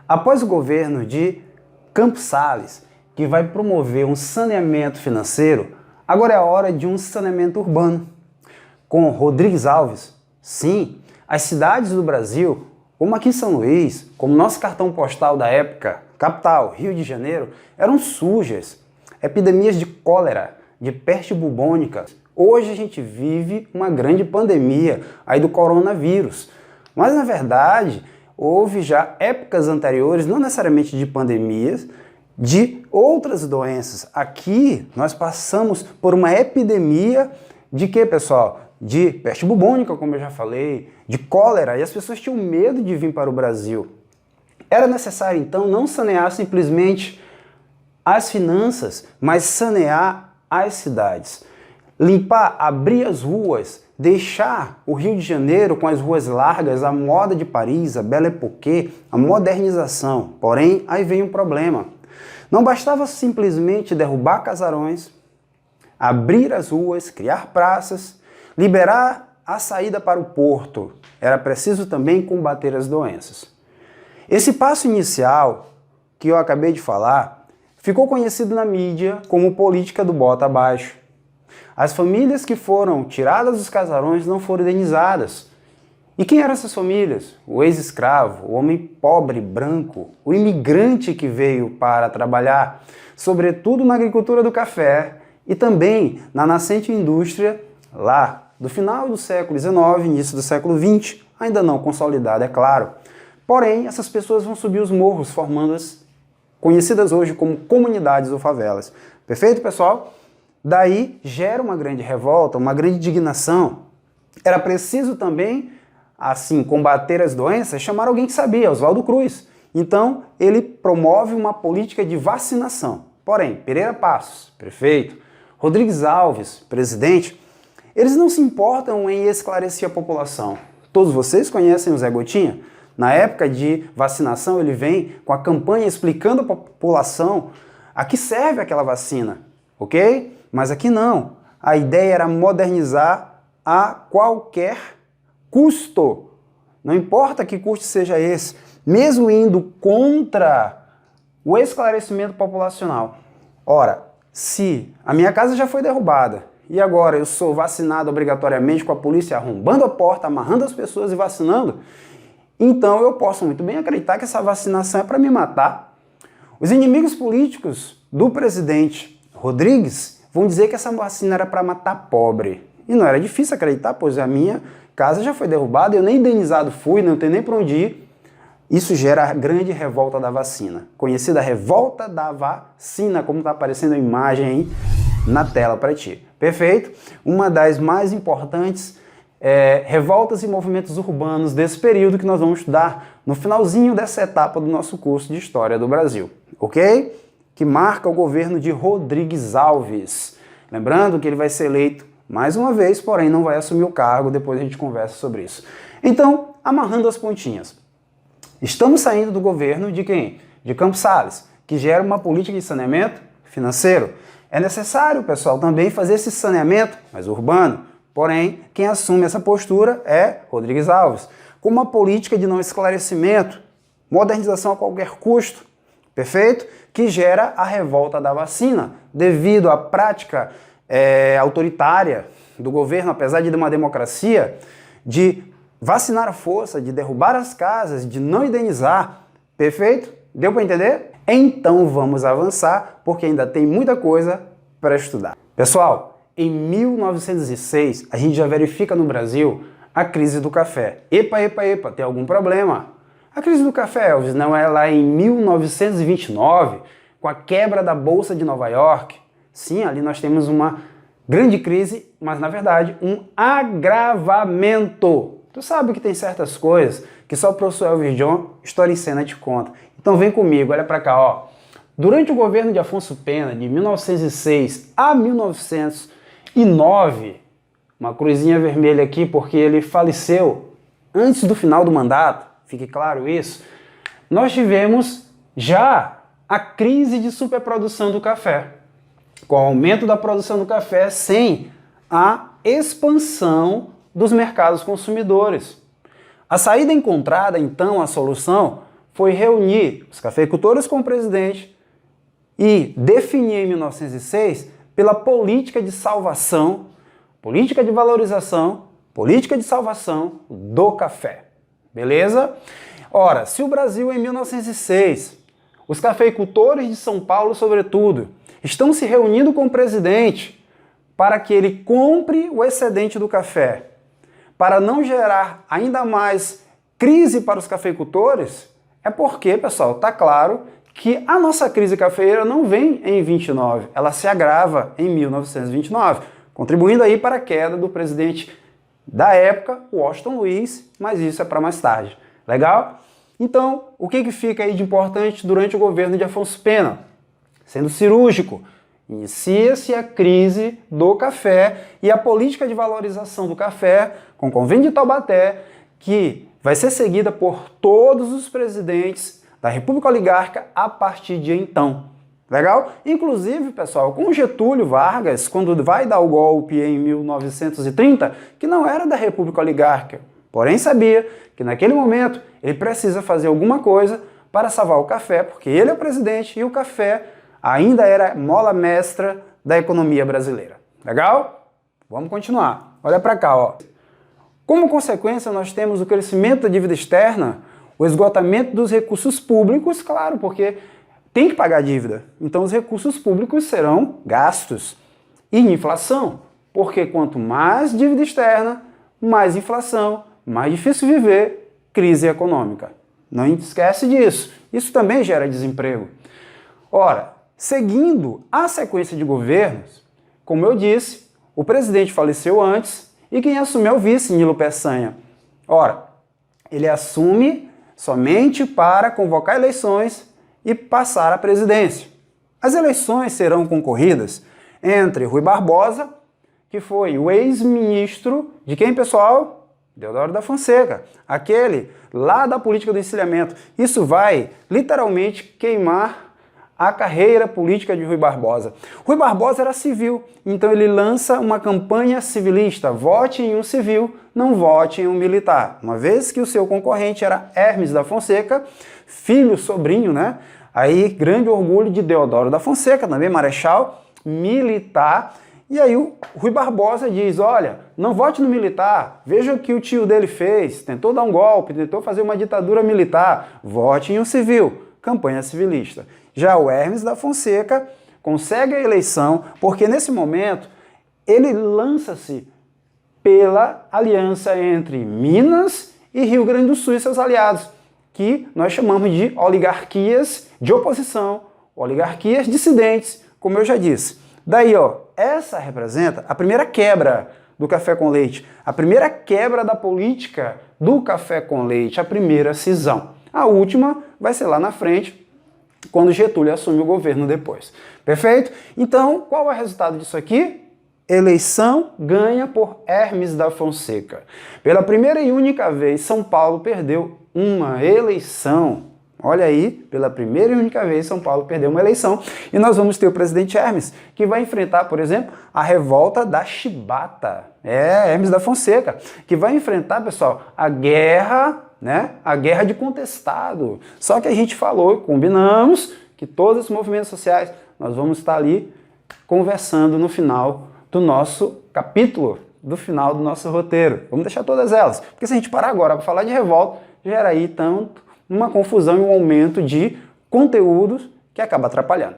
Após o governo de Campos Salles, que vai promover um saneamento financeiro, agora é a hora de um saneamento urbano. Com Rodrigues Alves, sim, as cidades do Brasil, como aqui em São Luís, como nosso cartão postal da época, capital, Rio de Janeiro, eram sujas. Epidemias de cólera, de peste bubônica. Hoje a gente vive uma grande pandemia aí do coronavírus. Mas na verdade, houve já épocas anteriores, não necessariamente de pandemias, de outras doenças. Aqui nós passamos por uma epidemia de quê, pessoal? De peste bubônica, como eu já falei, de cólera, e as pessoas tinham medo de vir para o Brasil. Era necessário então não sanear simplesmente as finanças, mas sanear as cidades. Limpar, abrir as ruas, deixar o Rio de Janeiro com as ruas largas, a moda de Paris, a Belle Époque, a modernização. Porém, aí vem um problema. Não bastava simplesmente derrubar casarões, abrir as ruas, criar praças, liberar a saída para o porto. Era preciso também combater as doenças. Esse passo inicial, que eu acabei de falar, ficou conhecido na mídia como política do bota abaixo. As famílias que foram tiradas dos casarões não foram indenizadas. E quem eram essas famílias? O ex-escravo, o homem pobre, branco, o imigrante que veio para trabalhar, sobretudo na agricultura do café e também na nascente indústria lá do final do século XIX, início do século XX, ainda não consolidada, é claro. Porém, essas pessoas vão subir os morros, formando as conhecidas hoje como comunidades ou favelas. Perfeito, pessoal? Daí gera uma grande revolta, uma grande indignação. Era preciso também, assim, combater as doenças, chamar alguém que sabia, Oswaldo Cruz. Então, ele promove uma política de vacinação. Porém, Pereira Passos, prefeito, Rodrigues Alves, presidente, eles não se importam em esclarecer a população. Todos vocês conhecem o Zé Gotinha? Na época de vacinação, ele vem com a campanha explicando à população a que serve aquela vacina, ok? Mas aqui não. A ideia era modernizar a qualquer custo. Não importa que custo seja esse, mesmo indo contra o esclarecimento populacional. Ora, se a minha casa já foi derrubada e agora eu sou vacinado obrigatoriamente com a polícia arrombando a porta, amarrando as pessoas e vacinando, então eu posso muito bem acreditar que essa vacinação é para me matar. Os inimigos políticos do presidente Rodrigues vão dizer que essa vacina era para matar pobre. E não era difícil acreditar, pois a minha casa já foi derrubada, eu nem indenizado fui, não tenho nem para onde ir. Isso gera a grande revolta da vacina, conhecida revolta da vacina, como está aparecendo a imagem aí na tela para ti. Perfeito? Uma das mais importantes revoltas e movimentos urbanos desse período que nós vamos estudar no finalzinho dessa etapa do nosso curso de História do Brasil, ok? Que marca o governo de Rodrigues Alves. Lembrando que ele vai ser eleito mais uma vez, porém não vai assumir o cargo, depois a gente conversa sobre isso. Então, amarrando as pontinhas. Estamos saindo do governo de quem? De Campos Salles, que gera uma política de saneamento financeiro. É necessário, pessoal, também fazer esse saneamento mais urbano. Porém, quem assume essa postura é Rodrigues Alves, com uma política de não esclarecimento, modernização a qualquer custo, perfeito? Que gera a revolta da vacina, devido à prática autoritária do governo, apesar de uma democracia, de vacinar à força, de derrubar as casas, de não indenizar, perfeito? Deu para entender? Então vamos avançar, porque ainda tem muita coisa para estudar. Pessoal, em 1906, a gente já verifica no Brasil a crise do café. Epa, tem algum problema? A crise do café, Elvis, não é lá em 1929, com a quebra da Bolsa de Nova York? Sim, ali nós temos uma grande crise, mas na verdade um agravamento. Tu sabe que tem certas coisas que só o professor Elvis John, História em Cena, te conta. Então vem comigo, olha pra cá, ó. Durante o governo de Afonso Pena, de 1906 a 1909, uma cruzinha vermelha aqui porque ele faleceu antes do final do mandato, fique claro isso, nós tivemos já a crise de superprodução do café, com o aumento da produção do café sem a expansão dos mercados consumidores. A saída encontrada, então, a solução, foi reunir os cafeicultores com o presidente e definir em 1906 pela política de salvação, política de valorização, política de salvação do café. Beleza? Ora, se o Brasil em 1906, os cafeicultores de São Paulo, sobretudo, estão se reunindo com o presidente para que ele compre o excedente do café, para não gerar ainda mais crise para os cafeicultores, é porque, pessoal, está claro que a nossa crise cafeeira não vem em 29, ela se agrava em 1929, contribuindo aí para a queda do presidente da época, Washington Luiz, mas isso é para mais tarde. Legal? Então, o que fica aí de importante durante o governo de Afonso Pena? Sendo cirúrgico, inicia-se a crise do café e a política de valorização do café com o Convênio de Taubaté, que vai ser seguida por todos os presidentes da República Oligárquica a partir de então. Legal? Inclusive, pessoal, com Getúlio Vargas, quando vai dar o golpe em 1930, que não era da República Oligárquica, porém sabia que naquele momento ele precisa fazer alguma coisa para salvar o café, porque ele é o presidente e o café ainda era mola mestra da economia brasileira. Legal? Vamos continuar. Olha para cá, ó. Como consequência, nós temos o crescimento da dívida externa, o esgotamento dos recursos públicos, claro, porque tem que pagar a dívida. Então, os recursos públicos serão gastos. E inflação, porque quanto mais dívida externa, mais inflação, mais difícil viver, crise econômica. Não esquece disso. Isso também gera desemprego. Ora, seguindo a sequência de governos, como eu disse, o presidente faleceu antes e quem assumiu é o vice, Nilo Peçanha. Ora, ele assume somente para convocar eleições e passar a presidência. As eleições serão concorridas entre Rui Barbosa, que foi o ex-ministro de quem, pessoal? Deodoro da Fonseca, aquele lá da política do encilhamento. Isso vai literalmente queimar a carreira política de Rui Barbosa. Rui Barbosa era civil, então ele lança uma campanha civilista: vote em um civil, não vote em um militar. Uma vez que o seu concorrente era Hermes da Fonseca, filho, sobrinho, né? Aí, grande orgulho de Deodoro da Fonseca, também marechal, militar. E aí o Rui Barbosa diz, olha, não vote no militar, veja o que o tio dele fez, tentou dar um golpe, tentou fazer uma ditadura militar, vote em um civil, campanha civilista. Já o Hermes da Fonseca consegue a eleição, porque nesse momento ele lança-se pela aliança entre Minas e Rio Grande do Sul e seus aliados, que nós chamamos de oligarquias de oposição, oligarquias dissidentes, como eu já disse. Daí, ó, essa representa a primeira quebra do café com leite, a primeira quebra da política do café com leite, a primeira cisão. A última vai ser lá na frente, quando Getúlio assume o governo depois. Perfeito? Então, qual é o resultado disso aqui? Eleição ganha por Hermes da Fonseca. Pela primeira e única vez, São Paulo perdeu uma eleição. Olha aí, pela primeira e única vez, São Paulo perdeu uma eleição. E nós vamos ter o presidente Hermes, que vai enfrentar, por exemplo, a revolta da Chibata. Hermes da Fonseca, que vai enfrentar, pessoal, a guerra, né? A guerra de contestado. Só que a gente falou, combinamos, que todos esses movimentos sociais, nós vamos estar ali conversando no final do nosso capítulo, do final do nosso roteiro. Vamos deixar todas elas, porque se a gente parar agora para falar de revolta, gera aí tanto uma confusão e um aumento de conteúdos que acaba atrapalhando.